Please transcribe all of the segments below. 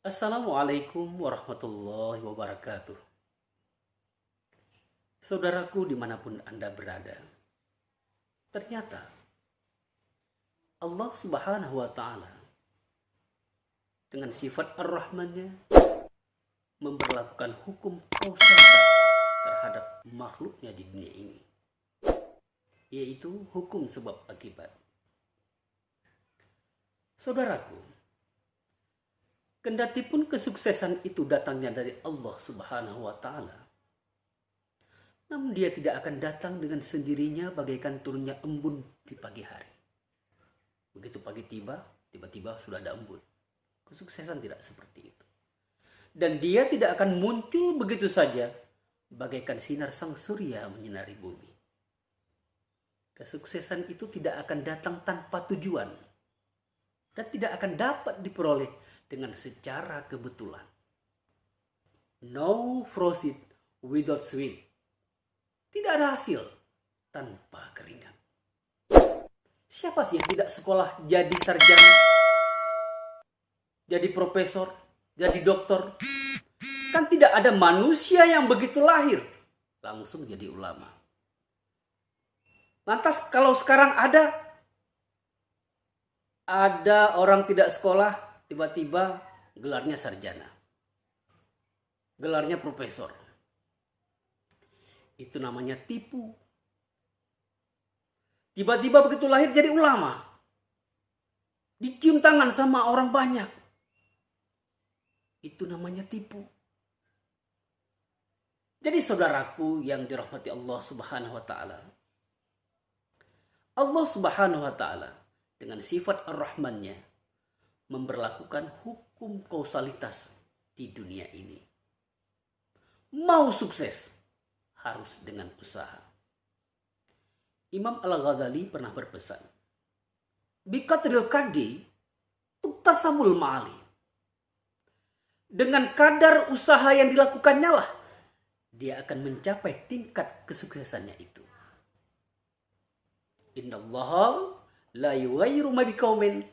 Assalamualaikum warahmatullahi wabarakatuh. Saudaraku dimanapun Anda berada, ternyata Allah subhanahu wa ta'ala dengan sifat ar-Rahmannya memberlakukan hukum kausalitas terhadap makhluknya di dunia ini, yaitu hukum sebab akibat. Saudaraku, kendatipun kesuksesan itu datangnya dari Allah subhanahu wa ta'ala, namun dia tidak akan datang dengan sendirinya bagaikan turunnya embun di pagi hari. Begitu pagi tiba, tiba-tiba sudah ada embun. Kesuksesan tidak seperti itu. Dan dia tidak akan muncul begitu saja bagaikan sinar sang surya menyinari bumi. Kesuksesan itu tidak akan datang tanpa tujuan dan tidak akan dapat diperoleh dengan secara kebetulan. No proceed without sweat. Tidak ada hasil tanpa keringat. Siapa sih yang tidak sekolah jadi sarjana, jadi profesor, jadi dokter? Kan tidak ada manusia yang begitu lahir langsung jadi ulama. Lantas kalau sekarang ada orang tidak sekolah tiba-tiba gelarnya sarjana, gelarnya profesor. Itu namanya tipu. Tiba-tiba begitu lahir jadi ulama. Dicium tangan sama orang banyak. Itu namanya tipu. Jadi saudaraku yang dirahmati Allah subhanahu wa ta'ala. Allah subhanahu wa ta'ala dengan sifat ar-Rahmannya memberlakukan hukum kausalitas di dunia ini. Mau sukses harus dengan usaha. Imam Al-Ghazali pernah berpesan, Bikatril kadi tuktasamul ma'ali. Dengan kadar usaha yang dilakukannya lah dia akan mencapai tingkat kesuksesannya itu. Innallaha la yughayyiru ma biqaumin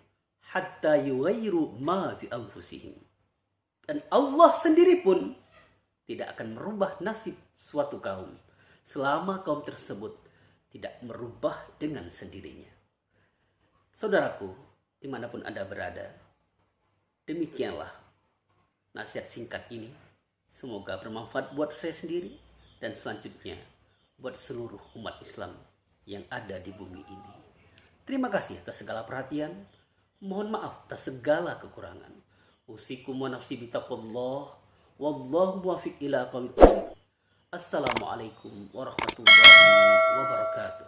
hatta yughayyiru ma fi anfusihim. Dan Allah sendiri pun tidak akan merubah nasib suatu kaum selama kaum tersebut tidak merubah dengan sendirinya. Saudaraku, dimanapun Anda berada, demikianlah nasihat singkat ini. Semoga bermanfaat buat saya sendiri dan selanjutnya buat seluruh umat Islam yang ada di bumi ini. Terima kasih atas segala perhatian. Mohon maaf atas segala kekurangan. Usikum wa nafsi bitaqullah. Wallahu muwaffiq ila aqwamit thoriq. Assalamualaikum warahmatullahi wabarakatuh.